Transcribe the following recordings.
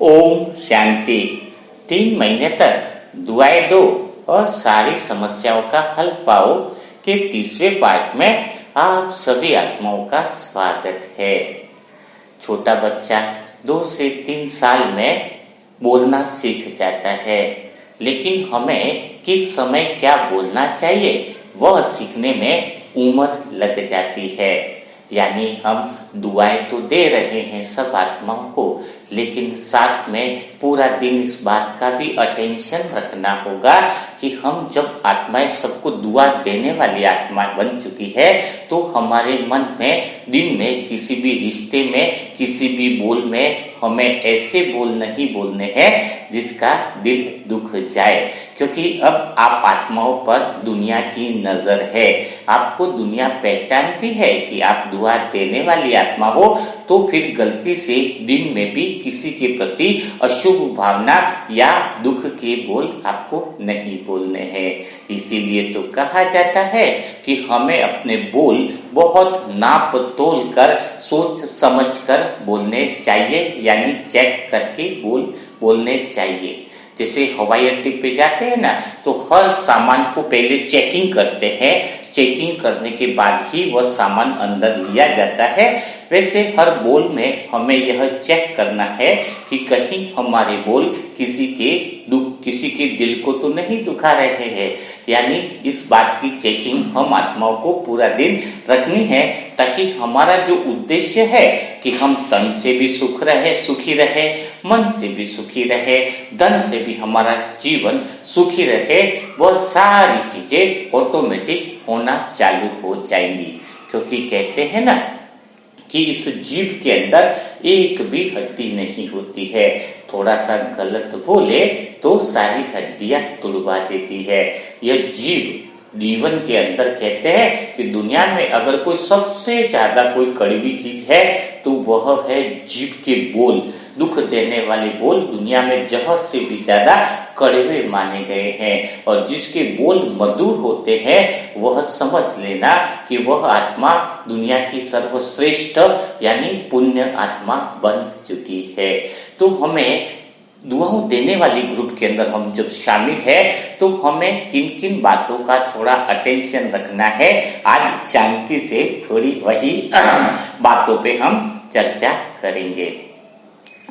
ओम शांति। 3 महीने तक दुआएं दो और सारी समस्याओं का हल पाओ के 30वें पाठ में आप सभी आत्माओं का स्वागत है। छोटा बच्चा 2 से 3 साल में बोलना सीख जाता है, लेकिन हमें किस समय क्या बोलना चाहिए वह सीखने में उम्र लग जाती है। यानी हम दुआएं तो दे रहे हैं सब आत्माओं को, लेकिन साथ में पूरा दिन इस बात का भी अटेंशन रखना होगा कि हम जब आत्माएं सबको दुआ देने वाली आत्मा बन चुकी है तो हमारे मन में दिन में किसी भी रिश्ते में किसी भी बोल में हमें ऐसे बोल नहीं बोलने हैं जिसका दिल दुख जाए, क्योंकि अब आप आत्माओं पर दुनिया की नजर है। आपको दुनिया पहचानती है कि आप दुआ देने वाली आत्मा हो, तो फिर गलती से दिन में भी किसी के प्रति अशुभ भावना या दुख के बोल आपको नहीं बोलने हैं। इसीलिए तो कहा जाता है कि हमें अपने बोल बहुत नाप तोल कर सोच समझ कर बोलने चाहिए, यानी चेक करके बोलने चाहिए। जैसे हवाई अड्डे पे जाते हैं ना, तो हर सामान को पहले चेकिंग करते हैं, चेकिंग करने के बाद ही वह सामान अंदर लिया जाता है। वैसे हर बोल में हमें यह चेक करना है कि कहीं हमारे बोल किसी के दिल को तो नहीं दुखा रहे हैं। यानी इस बात की चेकिंग हम आत्माओं को पूरा दिन रखनी है, ताकि हमारा जो उद्देश्य है कि हम तन से भी सुखी रहे, मन से भी सुखी रहे, धन से भी हमारा जीवन सुखी रहे, वह सारी चीजें ऑटोमेटिक होना चालू हो जाएंगी। क्योंकि कहते हैं ना कि इस जीव के अंदर एक भी हड्डी नहीं होती है, थोड़ा सा गलत बोले तो सारी हड्डियां तुड़वा देती है। यह जीवन के अंदर कहते हैं कि दुनिया में अगर कोई सबसे ज्यादा कोई कड़वी चीज है तो वह है जीव के बोल। दुख देने वाले बोल दुनिया में जहर से भी ज्यादा कड़वे माने गए हैं, और जिसके बोल मधुर होते हैं वह समझ लेना कि वह आत्मा दुनिया की सर्वश्रेष्ठ यानी पुण्य आत्मा बन चुकी है। तो हमें दुआओं देने वाली ग्रुप के अंदर हम जब शामिल है तो हमें किन किन बातों का थोड़ा अटेंशन रखना है, आज शांति से थोड़ी वही बातों पे हम चर्चा करेंगे।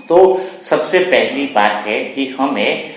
तो सबसे पहली बात है कि हमें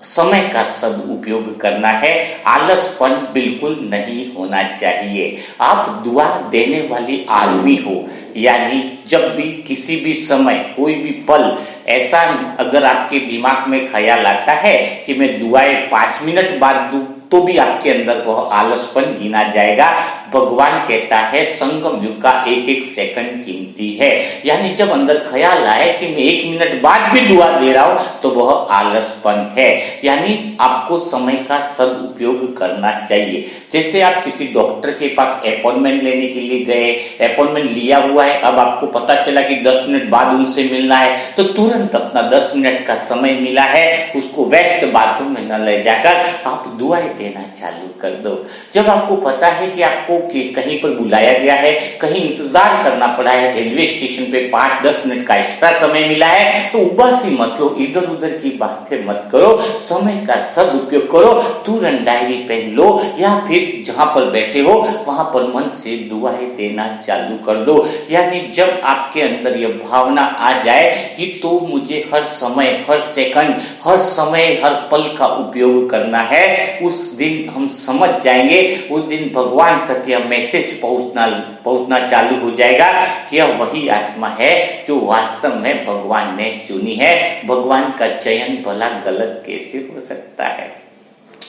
समय का सदुपयोग करना है। आलसपन बिल्कुल नहीं होना चाहिए। आप दुआ देने वाली आदमी हो, यानी जब भी किसी भी समय कोई भी पल ऐसा अगर आपके दिमाग में ख्याल आता है कि मैं दुआएं 5 मिनट बाद दूं, तो भी आपके अंदर वह आलसपन गिना जाएगा। भगवान कहता है संगम युग का एक एक सेकंड कीमती है। यानी जब अंदर ख्याल आए कि मैं 1 मिनट बाद भी दुआ दे रहा हूं तो वह आलसपन है। यानी आपको समय का सदुपयोग करना चाहिए। जैसे आप किसी डॉक्टर के पास अपॉइंटमेंट लेने के लिए गए, अपॉइंटमेंट लिया हुआ है, अब आपको पता चला कि 10 मिनट बाद उनसे मिलना है, तो तुरंत अपना 10 मिनट का समय मिला है उसको वेस्ट बातों में न ले जाकर आप दुआएं देना चालू कर दो। जब आपको पता है कि आपको कहीं पर बुलाया गया है, कहीं इंतजार करना पड़ा है, रेलवे स्टेशन पे 5-10 मिनट का एक्स्ट्रा समय मिला है, तो उबासी मत लो, इधर उधर की बातें मत करो, समय का सदुपयोग करो। तुरंत डायरी पेन लो या फिर जहां पर बैठे हो वहां पर मन से दुआएं देना चालू कर दो। यानी जब आपके अंदर यह भावना आ जाए कि तो मुझे हर समय, हर सेकंड, हर समय, हर पल का उपयोग करना है, उस दिन हम समझ जाएंगे, उस दिन भगवान तक यह मैसेज पहुंचना चालू हो जाएगा कि यह वही आत्मा है जो वास्तव में भगवान ने चुनी है। भगवान का चयन भला गलत कैसे हो सकता है।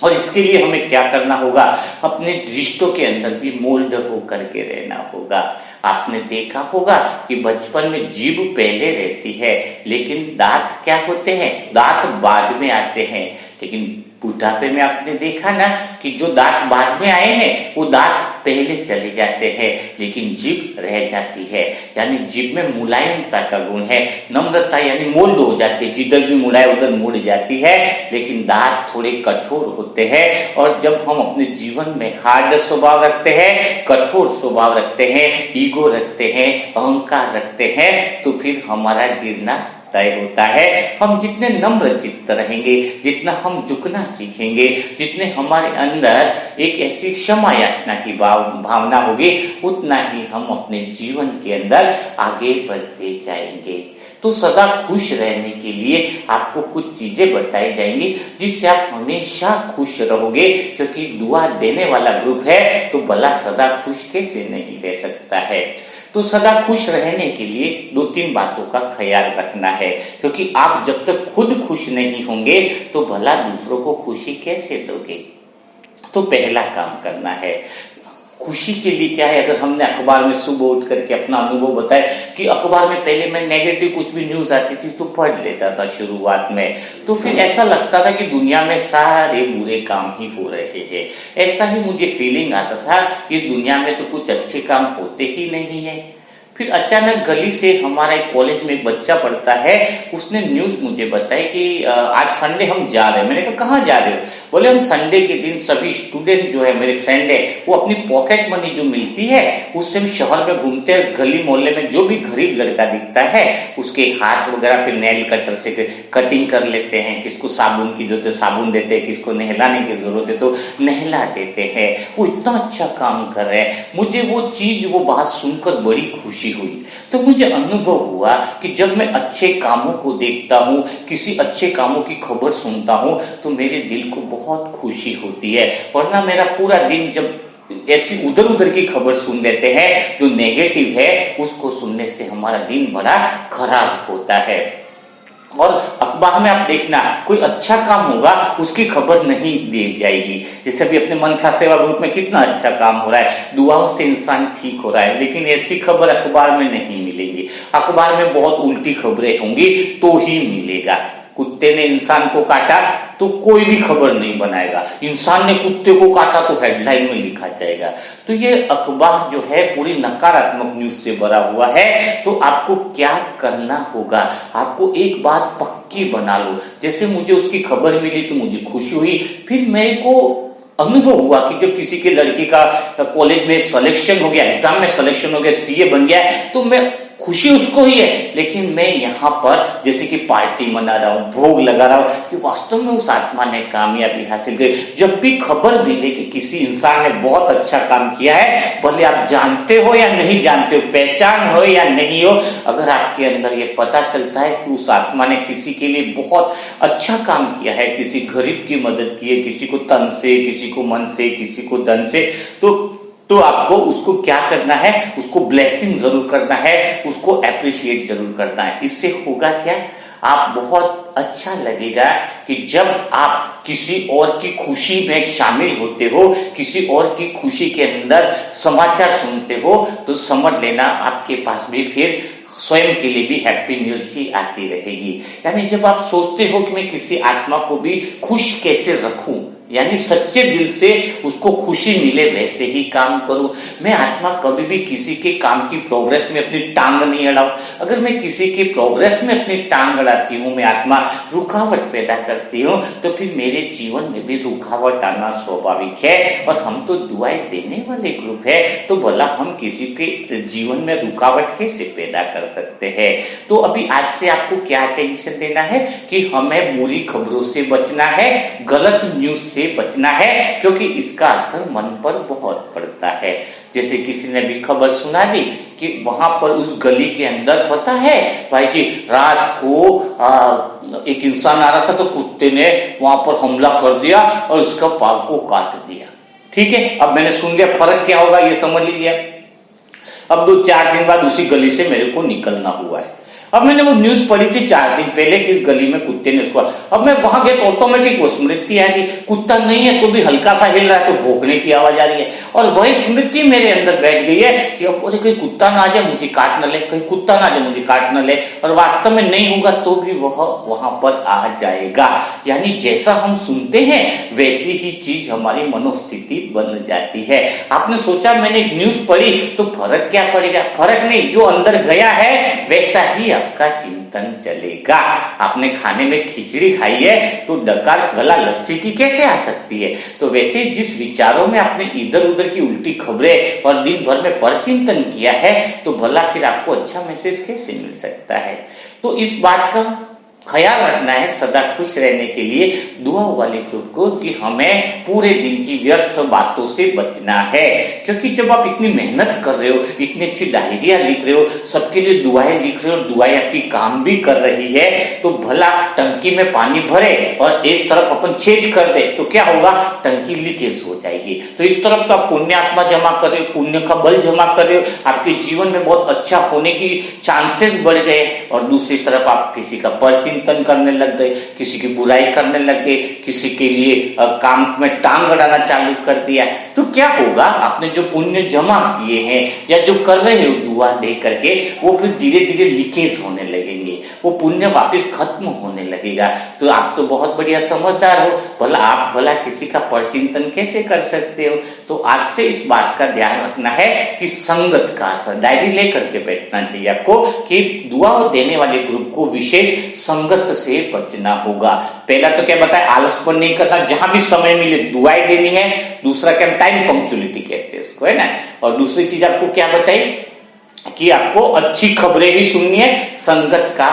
और इसके लिए हमें क्या करना होगा, अपने रिश्तों के अंदर भी मोल्ड होकर के रहना होगा। आपने देखा होगा कि बचपन में जीभ पहले रहती है, लेकिन दांत क्या होते हैं, दांत बाद में आते हैं। लेकिन बुढ़ापे में आपने देखा ना कि जो दांत बाद में आए हैं वो दांत पहले चले जाते हैं, लेकिन जीभ रह जाती है। यानी जीभ में मुलायमता का गुण है, नम्रता, यानी मोल्ड हो जाती है, जिधर भी मुड़ाए उधर मुड़ जाती है। लेकिन दांत थोड़े कठोर होते हैं, और जब हम अपने जीवन में हार्ड स्वभाव रखते हैं, कठोर स्वभाव रखते हैं, ईगो रखते हैं, अहंकार रखते हैं, तो फिर हमारा गिरना तय होता है। हम जितने नम्र चित्त रहेंगे, जितना हम झुकना सीखेंगे, जितने हमारे अंदर एक ऐसी क्षमा याचना की भावना होगी, उतना ही हम अपने जीवन के अंदर आगे बढ़ते जाएंगे। तो सदा खुश रहने के लिए आपको कुछ चीजें बताई जाएंगी जिससे आप हमेशा खुश रहोगे, क्योंकि दुआ देने वाला ग्रुप है तो भला सदा खुश कैसे नहीं रह सकता है। तो सदा खुश रहने के लिए 2-3 बातों का ख्याल रखना है, क्योंकि आप जब तक खुद खुश नहीं होंगे तो भला दूसरों को खुशी कैसे दोगे। तो पहला काम करना है, खुशी के लिए क्या है, अगर हमने अखबार में सुबह उठ करके अपना अनुभव बताया कि अखबार में पहले मैं नेगेटिव कुछ भी न्यूज आती थी तो पढ़ लेता था शुरुआत में, तो फिर ऐसा लगता था कि दुनिया में सारे बुरे काम ही हो रहे हैं। ऐसा ही मुझे फीलिंग आता था, इस दुनिया में तो कुछ अच्छे काम होते ही नहीं है। फिर अचानक गली से हमारा एक कॉलेज में एक बच्चा पढ़ता है, उसने न्यूज मुझे बताई कि आज संडे हम जा रहे हैं। मैंने कहा कहाँ जा रहे हो? बोले हम संडे के दिन सभी स्टूडेंट जो है, मेरे फ्रेंड है, वो अपनी पॉकेट मनी जो मिलती है उससे हम शहर में घूमते हैं, गली मोहल्ले में जो भी गरीब लड़का दिखता है उसके हाथ वगैरह पे नेल कटर से कटिंग कर लेते हैं, किसको साबुन की जरूरत है साबुन देते हैं, किसको नहलाने की जरूरत है तो नहला देते हैं। वो इतना अच्छा काम कर रहे हैं। मुझे वो चीज, वो बात सुनकर बड़ी खुशी हुई। तो मुझे अनुभव हुआ कि जब मैं अच्छे कामों को देखता हूँ, किसी अच्छे कामों की खबर सुनता हूँ तो मेरे दिल को बहुत खुशी होती है। वरना मेरा पूरा दिन जब ऐसी उधर उधर की खबर सुन लेते हैं जो नेगेटिव है, उसको सुनने से हमारा दिन बड़ा खराब होता है। और अखबार में आप देखना, कोई अच्छा काम होगा उसकी खबर नहीं दी जाएगी। जैसे अभी अपने मनसा सेवा ग्रुप में कितना अच्छा काम हो रहा है, दुआओं से इंसान ठीक हो रहा है, लेकिन ऐसी खबर अखबार में नहीं मिलेगी। अखबार में बहुत उल्टी खबरें होंगी तो ही मिलेगा। कुत्ते ने इंसान को काटा तो कोई भी खबर नहीं बनाएगा, इंसान ने कुत्ते को काटा तो हेडलाइन में लिखा जाएगा। तो ये अखबार जो है पूरी नकारात्मक न्यूज से भरा हुआ है। तो आपको क्या करना होगा, आपको एक बात पक्की बना लो। जैसे मुझे उसकी खबर मिली तो मुझे खुशी हुई, फिर मेरे को अनुभव हुआ कि जब किसी के लड़की का कॉलेज में सिलेक्शन हो गया, एग्जाम में सिलेक्शन हो गया, सीए बन गया, तो मैं खुशी उसको ही है, लेकिन मैं यहाँ पर जैसे कि पार्टी मना रहा हूँ, भोग लगा रहा हूँ कि वास्तव में उस आत्मा ने कामयाबी हासिल की। जब भी खबर मिले कि किसी इंसान ने बहुत अच्छा काम किया है, भले आप जानते हो या नहीं जानते हो, पहचान हो या नहीं हो, अगर आपके अंदर ये पता चलता है कि उस आत्मा ने किसी के लिए बहुत अच्छा काम किया है, किसी गरीब की मदद की है, किसी को तन से, किसी को मन से, किसी को धन से, तो आपको उसको क्या करना है, उसको ब्लेसिंग जरूर करना है, उसको अप्रिशिएट जरूर करना है। इससे होगा क्या, आप बहुत अच्छा लगेगा कि जब आप किसी और की खुशी में शामिल होते हो, किसी और की खुशी के अंदर समाचार सुनते हो, तो समझ लेना आपके पास भी फिर स्वयं के लिए भी हैप्पी न्यूज ही आती रहेगी। यानी जब आप सोचते हो कि मैं किसी आत्मा को भी खुश कैसे रखूं, यानी सच्चे दिल से उसको खुशी मिले वैसे ही काम करूं। मैं आत्मा कभी भी किसी के काम की प्रोग्रेस में अपनी टांग नहीं अड़ाऊं। अगर मैं किसी के प्रोग्रेस में अपनी टांग अड़ाती हूं, मैं आत्मा रुकावट पैदा करती हूं, तो फिर मेरे जीवन में भी रुकावट आना स्वाभाविक है। और हम तो दुआएं देने वाले ग्रुप है, तो भला हम किसी के जीवन में रुकावट कैसे पैदा कर सकते हैं। तो अभी आज से आपको क्या टेंशन देना है कि हमें बुरी खबरों से बचना है, गलत न्यूज से बचना है, क्योंकि इसका असर मन पर बहुत पड़ता है। जैसे किसी ने भी खबर सुना दी कि वहां पर उस गली के अंदर, पता है भाई जी, रात को एक इंसान आ रहा था तो कुत्ते ने वहां पर हमला कर दिया और उसका पाव को काट दिया। ठीक है, अब मैंने सुन लिया, फर्क क्या होगा ये समझ लीजिए। अब 2-4 दिन बाद उसी गली से मेरे को निकलना हुआ है। अब मैंने वो न्यूज पढ़ी थी 4 दिन पहले कि इस गली में कुत्ते ने उसको, अब मैं वहां गया तो ऑटोमेटिक वो स्मृति आ गई, कुत्ता नहीं है तो भी हल्का सा हिल रहा है तो भौंकने की आवाज आ रही है, और वही स्मृति मेरे अंदर बैठ गई है कि अब कहीं कुत्ता ना आ जाए मुझे काट न ले, कहीं कुत्ता ना आ जाए मुझे काट न ले, और वास्तव में नहीं होगा तो भी वह वहां पर आ जाएगा। यानी जैसा हम सुनते हैं वैसी ही चीज हमारी मनोस्थिति बन जाती है। आपने सोचा मैंने एक न्यूज पढ़ी तो फर्क क्या पड़ेगा, फर्क नहीं, जो अंदर गया है वैसा ही आपका चिंतन चलेगा। आपने खाने में खिचड़ी खाई है तो डकार गला लस्सी की कैसे आ सकती है। तो वैसे जिस विचारों में आपने इधर उधर की उल्टी खबरें और दिन भर में पर चिंतन किया है, तो भला फिर आपको अच्छा मैसेज कैसे मिल सकता है। तो इस बात का ख्याल रखना है सदा खुश रहने के लिए दुआ वाले ग्रुप को कि हमें पूरे दिन की व्यर्थ बातों से बचना है। क्योंकि जब आप इतनी मेहनत कर रहे हो, इतनी अच्छी डायरिया लिख रहे हो, सबके लिए दुआएं लिख रहे हो और दुआएं आपकी काम भी कर रही है, तो भला टंकी में पानी भरे और एक तरफ अपन छेद कर दे तो क्या होगा, टंकी लीकेज हो जाएगी। तो इस तरफ तो आप पुण्य आत्मा जमा कर रहे हो, पुण्य का बल जमा कर रहे हो, आपके जीवन में बहुत अच्छा होने की चांसेस बढ़ गए, और दूसरी तरफ आप किसी का परचिंतन करने लग गए, किसी की बुराई करने लग गए, किसी के लिए काम में टांग अड़ाना चालू कर दिया, तो क्या होगा, आपने जो पुण्य जमा किए हैं या जो कर रहे हो दुआ दे करके, वो फिर धीरे धीरे लीकेज होने लगेंगे, वो पुण्य वापस खत्म होने लगेगा। तो आप तो बहुत बढ़िया समझदार हो, भला किसी का परचिंतन कैसे कर सकते हो। तो आज से इस बात का ध्यान रखना है कि संगत का असर, डायरी लेकर के बैठना चाहिए आपको कि दुआ देने वाले ग्रुप को विशेष संगत से बचना होगा। पहला तो क्या बताया, आलसपन नहीं करना, जहां भी समय मिले दुआएं देनी है। दूसरा क्या, टाइम पंक्चुअलिटी कहते हैं इसको, है ना। और दूसरी चीज आपको क्या बताई कि आपको अच्छी खबरें ही सुननी है, संगत का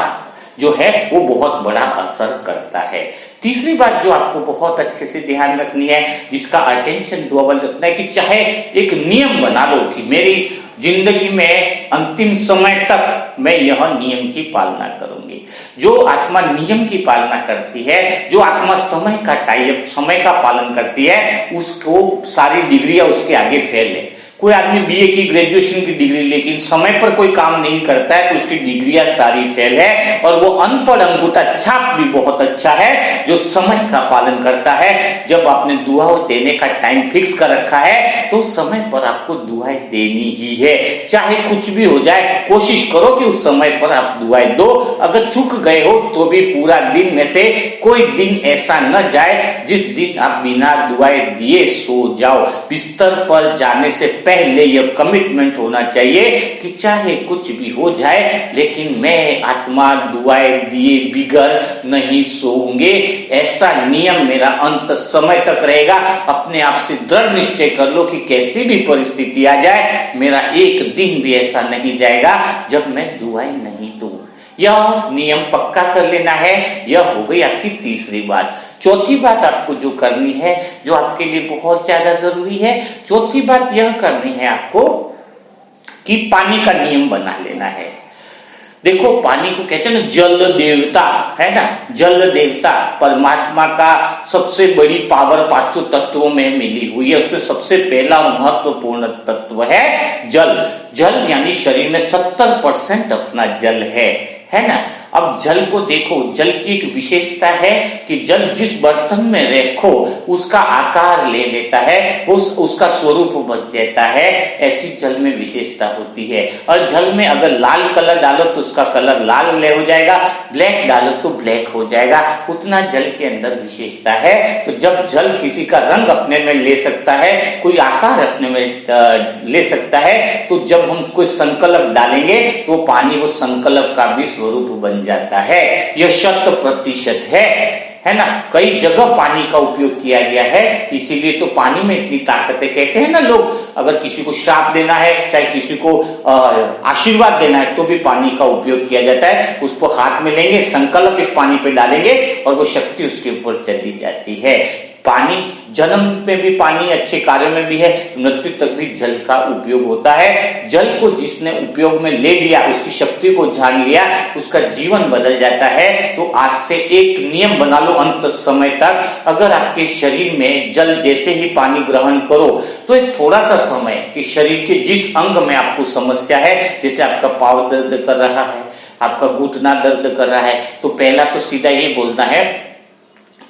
जो है वो बहुत बड़ा असर करता है। तीसरी बात जो आपको बहुत अच्छे से ध्यान रखनी है, जिसका अटेंशन दुआ रखना है, कि चाहे एक नियम बना लो कि मेरी जिंदगी में अंतिम समय तक मैं यह नियम की पालना करूंगी। जो आत्मा नियम की पालना करती है, जो आत्मा समय का पालन करती है, उसको सारी डिग्रियां उसके आगे फेल है। कोई आदमी बीए की ग्रेजुएशन की डिग्री लेकिन समय पर कोई काम नहीं करता है तो उसकी डिग्रियां सारी फेल है। और वो अनपढ़ अंगूठा छाप भी बहुत अच्छा है जो समय का पालन करता है। जब आपने दुआ देने का टाइम फिक्स कर रखा है तो समय पर आपको दुआएं देनी ही है, चाहे कुछ भी हो जाए। कोशिश करो कि उस समय पर आप दुआएं दो। अगर चूक गए हो तो भी पूरा दिन में से कोई दिन ऐसा न जाए जिस दिन आप बिना दुआएं दिए सो जाओ। बिस्तर पर जाने से पहले यह कमिटमेंट होना चाहिए कि चाहे कुछ भी हो जाए लेकिन मैं आत्मा दुआएं दिए बिगर नहीं सोऊंगे। ऐसा नियम मेरा अंत समय तक रहेगा। अपने आप से दृढ़ निश्चय कर लो कि कैसी भी परिस्थिति आ जाए मेरा एक दिन भी ऐसा नहीं जाएगा जब मैं दुआएं नहीं दूं। यह नियम पक्का कर लेना है। यह हो गई आपकी तीसरी बात। चौथी बात आपको जो करनी है, जो आपके लिए बहुत ज्यादा जरूरी है, चौथी बात यह करनी है आपको कि पानी का नियम बना लेना है। देखो, पानी को कहते हैं ना जल देवता, है ना। जल देवता परमात्मा का सबसे बड़ी पावर पांचों तत्वों में मिली हुई है। उसमें सबसे पहला और महत्वपूर्ण तत्व है जल। जल यानी शरीर में 70% अपना जल है ना। अब जल को देखो, जल की एक विशेषता है कि जल जिस बर्तन में रखो उसका आकार ले लेता है, उसका स्वरूप बच जाता है। ऐसी जल में विशेषता होती है। और जल में अगर लाल कलर डालो तो उसका कलर लाल हो जाएगा, ब्लैक डालो तो ब्लैक हो जाएगा। उतना जल के अंदर विशेषता है। तो जब जल किसी का रंग अपने में ले सकता है, कोई आकार अपने में ले सकता है, तो जब हम कोई संकल्प डालेंगे तो पानी वो संकल्प का भी स्वरूप बन जाता है। यह 100% है ना। कई जगह पानी का उपयोग किया गया है, इसीलिए तो पानी में इतनी ताकत है। कहते हैं ना लोग, अगर किसी को श्राप देना है, चाहे किसी को आशीर्वाद देना है, तो भी पानी का उपयोग किया जाता है। उसको हाथ में लेंगे, संकल्प इस पानी पे डालेंगे और वो शक्ति उसके ऊपर चली जाती है। पानी जन्म में भी पानी अच्छे कार्यों में भी है, मृत्यु तक भी जल का उपयोग होता है। जल को जिसने उपयोग में ले लिया, उसकी शक्ति को जान लिया, उसका जीवन बदल जाता है। तो आज से एक नियम बना लो अंत समय तक, अगर आपके शरीर में जल जैसे ही पानी ग्रहण करो तो एक थोड़ा सा समय कि शरीर के जिस अंग में आपको समस्या है, जैसे आपका पाँव दर्द कर रहा है, आपका घुटना दर्द कर रहा है, तो पहला तो सीधा ये बोलना है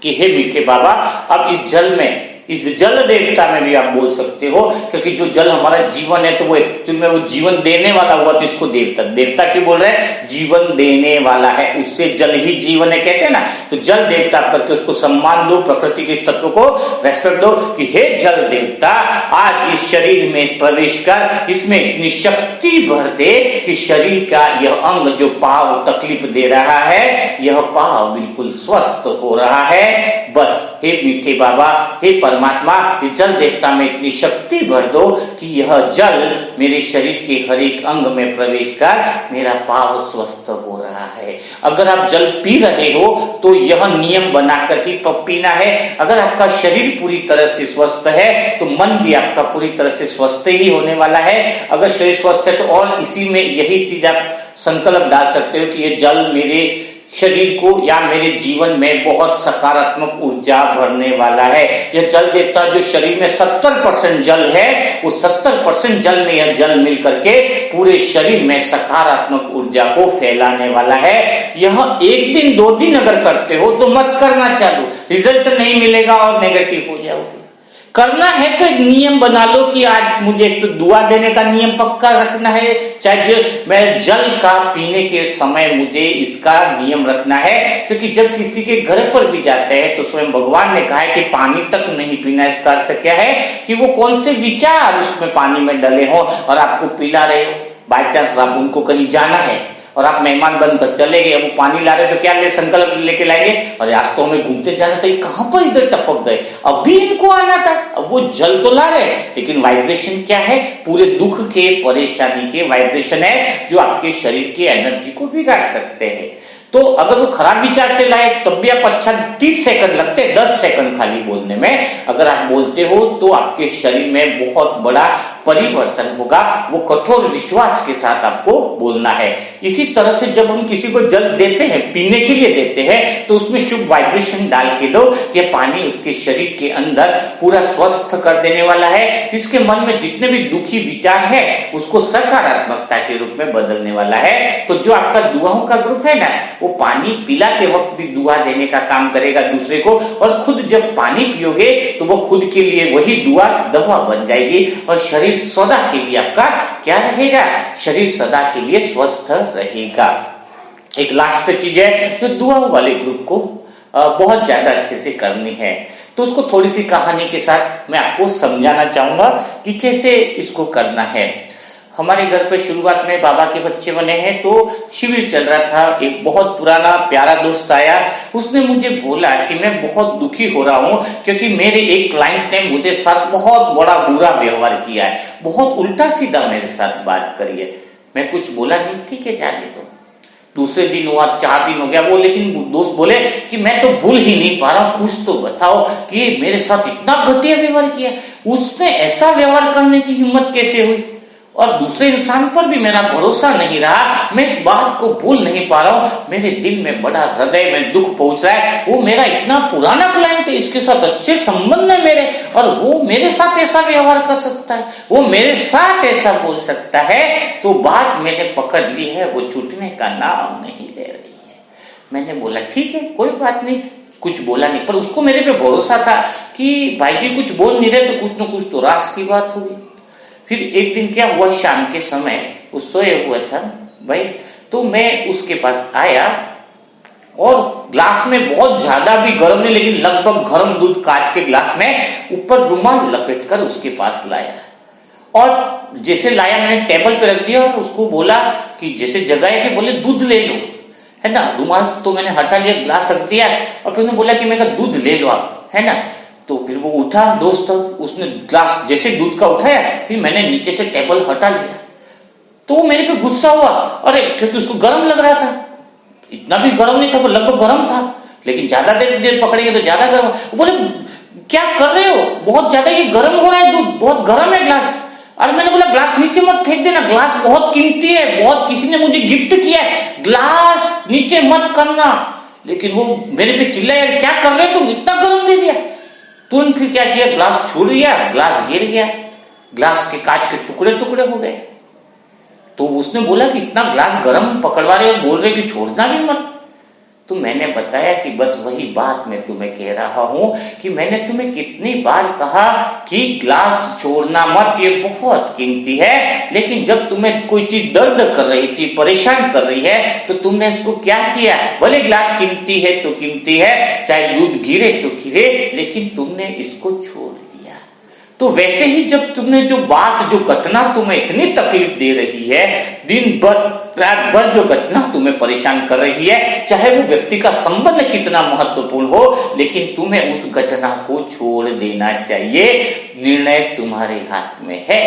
कि हे मीठे बाबा, अब इस जल में, इस जल देवता में भी आप बोल सकते हो, क्योंकि जो जल हमारा जीवन है तो वो एक्चुअल में वो जीवन देने वाला हुआ, तो इसको देवता क्यों बोल रहे हैं, जीवन देने वाला है, उससे जल ही जीवन है कहते हैं ना। तो जल देवता करके उसको सम्मान दो, प्रकृति के इस तत्व को रेस्पेक्ट दो कि हे जल देवता, आज इस शरीर में प्रवेश कर, इसमें इतनी शक्ति भर दे कि शरीर का यह अंग जो पाव तकलीफ दे रहा है, यह पाव बिल्कुल स्वस्थ हो रहा है। बस हे मीठे बाबा, हे परमात्मा इस जल देवता में इतनी शक्ति भर दो कि यह जल मेरे शरीर के हर एक अंग में प्रवेश कर मेरा पाव स्वस्थ हो रहा है। अगर आप जल पी रहे हो तो यह नियम बनाकर ही पीना है। अगर आपका शरीर पूरी तरह से स्वस्थ है तो मन भी आपका पूरी तरह से स्वस्थ ही होने वाला है। अगर शरीर स्वस्थ है तो और इसी में यही चीज आप संकल्प डाल सकते हो कि ये जल मेरे शरीर को या मेरे जीवन में बहुत सकारात्मक ऊर्जा भरने वाला है। यह जल देवता जो शरीर में 70% जल है, उस 70% जल में यह जल मिल करके पूरे शरीर में सकारात्मक ऊर्जा को फैलाने वाला है। यह 1 दिन 2 दिन अगर करते हो तो मत करना चालू, रिजल्ट नहीं मिलेगा और नेगेटिव हो जाओगे। करना है तो एक नियम बना लो कि आज मुझे एक तो दुआ देने का नियम पक्का रखना है, चाहे मैं जल का पीने के समय मुझे इसका नियम रखना है। क्योंकि जब किसी के घर पर भी जाते हैं तो स्वयं भगवान ने कहा है कि पानी तक नहीं पीना। इसका अर्थ क्या है कि वो कौन से विचार उसमें पानी में डले हो और आपको पिला रहे हो। बाई चांस आप उनको कहीं जाना है और आप मेहमान बनकर चले गए, अब वो पानी ला रहे तो क्या ले संकल्प लेके लाएंगे, और आज तो हमें घूमते जाना था, कहां पर इधर टपक गए, अभी इनको आना था। अब वो जल तो ला रहे लेकिन वाइब्रेशन क्या है, पूरे दुख के परेशानी के वाइब्रेशन है जो आपके शरीर की एनर्जी को बिगाड़ सकते हैं। तो अगर वो खराब विचार से लाए तब भी आप अच्छा 30 सेकंड लगते, 10 सेकंड खाली बोलने में अगर आप बोलते हो तो आपके शरीर में बहुत बड़ा परिवर्तन होगा। वो कठोर विश्वास के साथ आपको बोलना है। इसी तरह से जब हम किसी को जल देते हैं, पीने के लिए देते हैं, तो उसमें शुभ वाइब्रेशन डाल के दो कि पानी उसके शरीर के अंदर पूरा स्वस्थ कर देने वाला है। इसके मन में जितने भी दुखी विचार है उसको सकारात्मकता के रूप में बदलने वाला है। तो जो आपका दुआओं का ग्रुप है ना, वो पानी पिलाते वक्त भी दुआ देने का काम करेगा दूसरे को, और खुद जब पानी पियोगे तो वो खुद के लिए वही दुआ दवा बन जाएगी और शरीर सदा के लिए आपका क्या रहेगा, शरीर सदा के लिए स्वस्थ रहेगा। एक लास्ट चीज है जो दुआओं वाले ग्रुप को बहुत ज्यादा अच्छे से करनी है, तो उसको थोड़ी सी कहानी के साथ मैं आपको समझाना चाहूंगा कि कैसे इसको करना है। हमारे घर पे शुरुआत में बाबा के बच्चे बने हैं तो शिविर चल रहा था। एक बहुत पुराना प्यारा दोस्त आया, उसने मुझे बोला कि मैं बहुत दुखी हो रहा हूँ क्योंकि मेरे एक क्लाइंट ने मुझे साथ बहुत बड़ा बुरा व्यवहार किया है, बहुत उल्टा सीधा मेरे साथ बात करी है। मैं कुछ बोला नहीं, ठीक है जाने दो। दूसरे दिन हुआ, 4 दिन हो गया वो, लेकिन दोस्त बोले कि मैं तो भूल ही नहीं पा रहा हूँ, कुछ तो बताओ कि मेरे साथ इतना घटिया व्यवहार किया, उसने ऐसा व्यवहार करने की हिम्मत कैसे हुई, और दूसरे इंसान पर भी मेरा भरोसा नहीं रहा। मैं इस बात को भूल नहीं पा रहा हूँ, मेरे दिल में बड़ा हृदय में दुख पहुंच रहा है। वो मेरा इतना पुराना क्लाइंट है, इसके साथ अच्छे संबंध है मेरे, और वो मेरे साथ ऐसा व्यवहार कर सकता है, वो मेरे साथ ऐसा बोल सकता है। तो बात मैंने पकड़ ली है, वो छूटने का नाम नहीं ले रही है। मैंने बोला ठीक है कोई बात नहीं, कुछ बोला नहीं, पर उसको मेरे पे भरोसा था कि भाई जी कुछ बोल नहीं रहे तो कुछ न कुछ तो रास की बात होगी। फिर एक दिन क्या हुआ, शाम के समय वो सोए हुआ था भाई, तो मैं उसके पास आया और ग्लास में बहुत ज्यादा भी गर्म नहीं लेकिन लगभग गर्म दूध कांच के ग्लास में ऊपर रुमाल लपेटकर उसके पास लाया, और जैसे लाया मैंने टेबल पे रख दिया और उसको बोला कि जैसे जगह के बोले दूध ले लो, है ना। रुमाल तो मैंने हटा लिया, ग्लास रख दिया और फिर बोला कि मैं दूध ले लो आप, है ना। तो फिर वो उठा दोस्त, उसने ग्लास जैसे दूध का उठाया, फिर मैंने नीचे से टेबल हटा लिया, तो वो मेरे पे गुस्सा हुआ, अरे क्योंकि उसको गर्म लग रहा था, इतना भी गर्म नहीं था, वो लगभग गर्म था, लेकिन ज्यादा देर पकड़ेंगे तो ज्यादा गर्म। वो बोले क्या कर रहे हो, बहुत ज्यादा ये गर्म हो रहा है दूध, बहुत गर्म है ग्लास। और मैंने बोला ग्लास नीचे मत फेंक देना, ग्लास बहुत कीमती है, बहुत किसी ने मुझे गिफ्ट किया है, ग्लास नीचे मत करना। लेकिन वो मेरे पे चिल्लाया क्या कर रहे हो तुम, इतना गर्म दे दिया। तुरंत फिर क्या किया, ग्लास छोड़ दिया, ग्लास गिर गया, ग्लास के कांच के टुकड़े टुकड़े हो गए। तो उसने बोला कि इतना ग्लास गर्म पकड़वा रहे और बोल रहे कि छोड़ना भी मत। तो मैंने बताया कि बस वही बात मैं तुम्हें कह रहा हूं कि मैंने तुम्हें कितनी बार कहा कि ग्लास छोड़ना मत, ये बहुत कीमती है। लेकिन जब तुम्हें कोई चीज दर्द कर रही थी, परेशान कर रही है, तो तुमने इसको क्या किया, भले ग्लास कीमती है तो कीमती है, चाहे दूध गिरे तो गिरे, लेकिन तुमने इसको छोड़ दिया। तो तो वैसे ही जब तुमने जो घटना तुम्हें इतनी तकलीफ दे रही है, दिन भर रात भर जो घटना तुम्हें परेशान कर रही है, चाहे वो व्यक्ति का संबंध कितना महत्वपूर्ण हो, लेकिन तुम्हें उस घटना को छोड़ देना चाहिए। निर्णय तुम्हारे हाथ में है।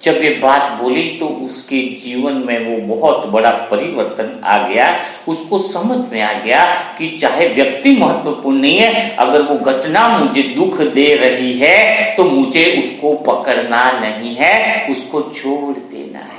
जब ये बात बोली तो उसके जीवन में वो बहुत बड़ा परिवर्तन आ गया। उसको समझ में आ गया कि चाहे व्यक्ति महत्वपूर्ण नहीं है, अगर वो घटना मुझे दुख दे रही है तो मुझे उसको पकड़ना नहीं है, उसको छोड़ देना है।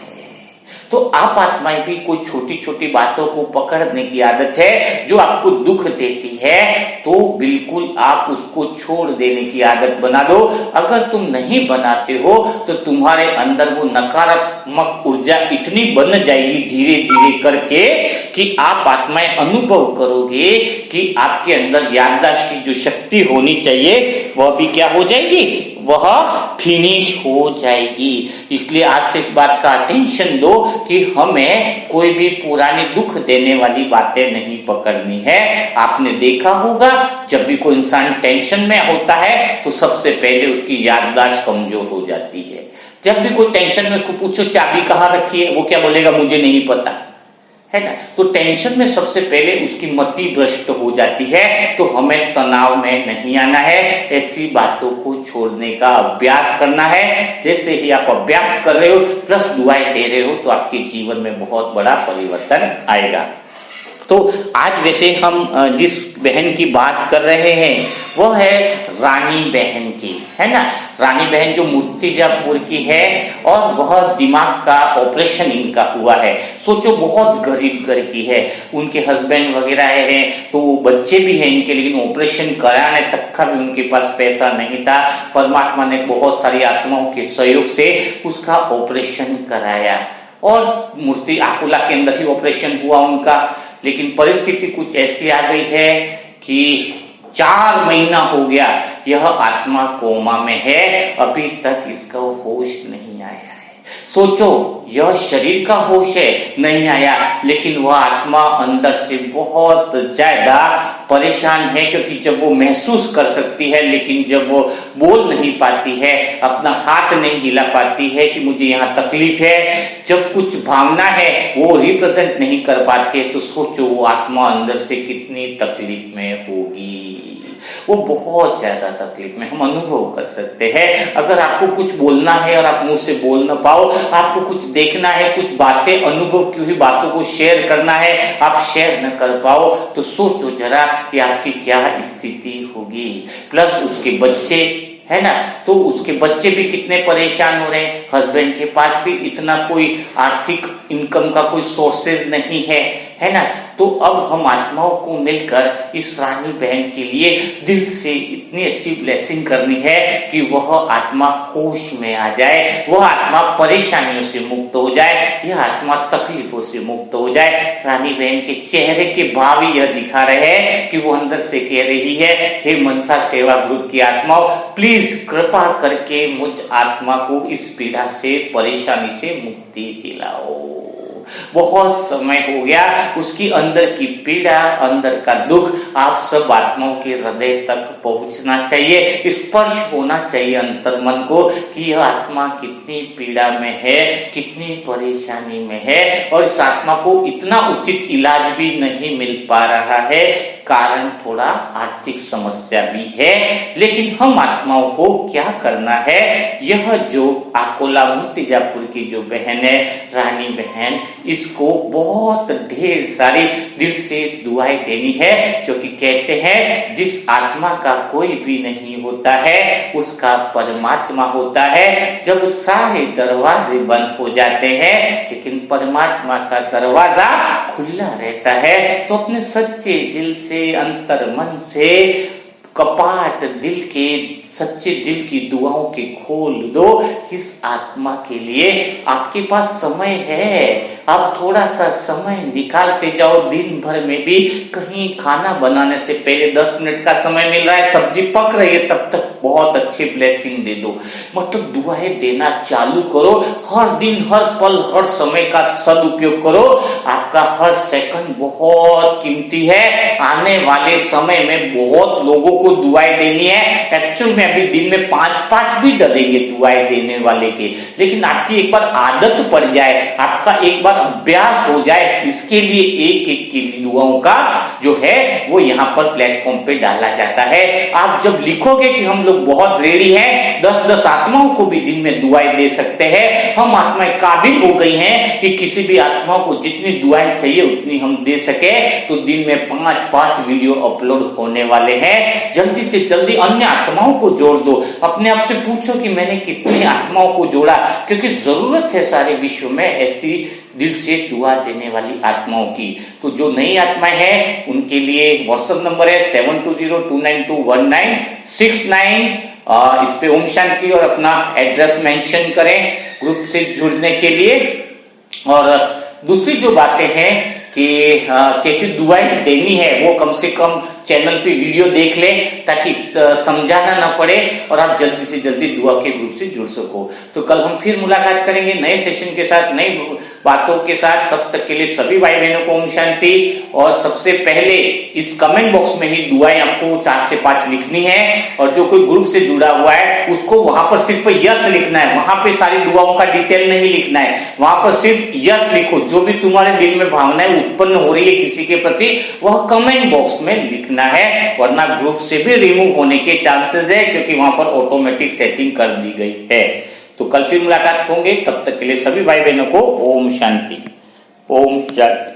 तो आप आत्माएं भी कोई छोटी छोटी बातों को पकड़ने की आदत है जो आपको दुख देती है, तो बिल्कुल आप उसको छोड़ देने की आदत बना दो। अगर तुम नहीं बनाते हो तो तुम्हारे अंदर वो नकारात्मक ऊर्जा इतनी बन जाएगी धीरे धीरे करके कि आप आत्माएं अनुभव करोगे कि आपके अंदर याददाश्त की जो शक्ति होनी चाहिए वह भी क्या हो जाएगी, वह फिनिश हो जाएगी। इसलिए आज से इस बात का अटेंशन दो कि हमें कोई भी पुरानी दुख देने वाली बातें नहीं पकड़नी है। आपने देखा होगा जब भी कोई इंसान टेंशन में होता है तो सबसे पहले उसकी याददाश्त कमजोर हो जाती है। जब भी कोई टेंशन में उसको पूछो चाबी कहाँ रखी है, वो क्या बोलेगा, मुझे नहीं पता, है ना। तो टेंशन में सबसे पहले उसकी मति भ्रष्ट हो जाती है। तो हमें तनाव में नहीं आना है, ऐसी बातों को छोड़ने का अभ्यास करना है। जैसे ही आप अभ्यास कर रहे हो प्लस दुआएं दे रहे हो तो आपके जीवन में बहुत बड़ा परिवर्तन आएगा। तो आज वैसे हम जिस बहन की बात कर रहे हैं वो है रानी बहन की, है ना। रानी बहन जो मूर्तिजापुर की है और वह दिमाग का ऑपरेशन इनका हुआ है। सोचो बहुत गरीब घर की है, उनके हस्बैंड वगैरह हैं, तो बच्चे भी हैं इनके, लेकिन ऑपरेशन कराने तक का भी उनके पास पैसा नहीं था। परमात्मा ने बहुत सारी आत्माओं के सहयोग से उसका ऑपरेशन कराया और मूर्ति आकुला के अंदर ही ऑपरेशन हुआ उनका। लेकिन परिस्थिति कुछ ऐसी आ गई है कि 4 महीना हो गया यह आत्मा कोमा में है, अभी तक इसका होश नहीं आया है। सोचो यह शरीर का होश है, नहीं आया, लेकिन वह आत्मा अंदर से बहुत ज्यादा परेशान है, क्योंकि जब वो महसूस कर सकती है लेकिन जब वो बोल नहीं पाती है, अपना हाथ नहीं हिला पाती है कि मुझे यहाँ तकलीफ है, जब कुछ भावना है वो रिप्रेजेंट नहीं कर पाती है, तो सोचो वो आत्मा अंदर से कितनी तकलीफ में होगी। वो बहुत ज्यादा तकलीफ में हम अनुभव कर सकते हैं। अगर आपको कुछ बोलना है और आप मुंह से बोल ना पाओ, आपको कुछ देखना है, कुछ बातें अनुभव की हुई बातों को शेयर करना है, आप शेयर न कर पाओ, तो सोचो जरा कि आपकी क्या स्थिति होगी। प्लस उसके बच्चे, है ना, तो उसके बच्चे भी कितने परेशान हो रहे हैं। हस्बैंड के पास भी इतना कोई आर्थिक इनकम का कोई सोर्सेज नहीं है ना। तो अब हम आत्माओं को मिलकर इस रानी बहन के लिए दिल से इतनी अच्छी ब्लेसिंग करनी है कि वह आत्मा होश में आ जाए, वह आत्मा परेशानियों से मुक्त हो जाए, यह आत्मा तकलीफों से मुक्त हो जाए। रानी बहन के चेहरे के भाव ही यह दिखा रहे हैं कि वो अंदर से कह रही है, हे मनसा सेवा ग्रुप की आत्माओं, प्लीज कृपा करके मुझ आत्मा को इस पीड़ा से, परेशानी से मुक्ति दिलाओ। बहुत समय हो गया, उसकी अंदर की पीड़ा, अंदर का दुख आप सब आत्माओं के हृदय तक पहुंचना चाहिए, स्पर्श होना चाहिए अंतर मन को कि यह आत्मा कितनी पीड़ा में है, कितनी परेशानी में है, और इस आत्मा को इतना उचित इलाज भी नहीं मिल पा रहा है, कारण थोड़ा आर्थिक समस्या भी है। लेकिन हम आत्माओं को क्या करना है, यह जो आकोला मूर्तिजापुर की जो बहन है, रानी बहन, इसको बहुत ढेर सारी दिल से दुआएं देनी है, क्योंकि कहते हैं जिस आत्मा का कोई भी नहीं होता है उसका परमात्मा होता है। जब सारे दरवाजे बंद हो जाते हैं लेकिन परमात्मा का दरवाजा खुला रहता है, तो अपने सच्चे दिल से, अंतर मन से कपाट दिल के, सच्चे दिल की दुआओं के खोल दो इस आत्मा के लिए। आपके पास समय है, आप थोड़ा सा समय निकालते जाओ। दिन भर में भी कहीं खाना बनाने से पहले 10 मिनट का समय मिल रहा है, सब्जी पक रही है, तब तक बहुत अच्छी ब्लेसिंग दे दो। मतलब दुआएं देना चालू करो, हर दिन, हर पल, हर समय का सदुपयोग करो। आपका हर सेकंड बहुत कीमती है। आने वाले समय में बहुत लोगों को दुआएं देनी है। एक्चुअल में अभी दिन में 5-5 भी डलेंगे दुआएं देने वाले के, लेकिन आपकी एक बार आदत पड़ जाए, आपका एक बार अभ्यास हो जाए, इसके लिए एक एक की दुआओं का जो है वो यहाँ पर प्लेटफॉर्म पे डाला जाता है। आप जब लिखोगे कि हम लोग बहुत रेडी हैं, 10-10 आत्माओं को भी दिन में दुआएं दे सकते हैं, हम आत्माएं काबिल हो गई हैं कि किसी भी आत्मा को जितनी दुआएं चाहिए उतनी हम दे सके, तो दिन में 5-5 वीडियो अपलोड होने वाले हैं। जल्दी से जल्दी अन्य आत्माओं को जोड़ दो। अपने आप से पूछो कि मैंने कितनी आत्माओं को जोड़ा, क्योंकि जरूरत है सारे विश्व में ऐसी दिल से दुआ देने वाली आत्माओं की। तो जो नई आत्माएं हैं उनके लिए व्हाट्सएप नंबर है 7202921969। इस पे ओम शांति और अपना एड्रेस मेंशन करें ग्रुप से जुड़ने के लिए। और दूसरी जो बातें हैं कि कैसे दुआएं देनी है, वो कम से कम चैनल पे वीडियो देख लें ताकि समझाना ना पड़े और आप जल्दी से जल्दी दुआ के ग्रुप से जुड़ सको। तो कल हम फिर मुलाकात करेंगे नए सेशन के साथ, नई बातों के साथ। तब तक के लिए सभी भाई बहनों को ओम शांति। और सबसे पहले इस कमेंट बॉक्स में ही दुआएं आपको 4 से 5 लिखनी है, और जो कोई ग्रुप से जुड़ा हुआ है उसको वहां पर सिर्फ यस लिखना है, वहां पे सारी दुआओं का डिटेल नहीं लिखना है, वहां पर सिर्फ यस लिखो। जो भी तुम्हारे दिल में भावनाएं उत्पन्न हो रही है किसी के प्रति, वह कमेंट बॉक्स में लिखना है, वरना ग्रुप से भी रिमूव होने के चांसेस है, क्योंकि वहां पर ऑटोमेटिक सेटिंग कर दी गई है। तो कल फिर मुलाकात होंगे, तब तक के लिए सभी भाई बहनों को ओम शांति। ओम शांति।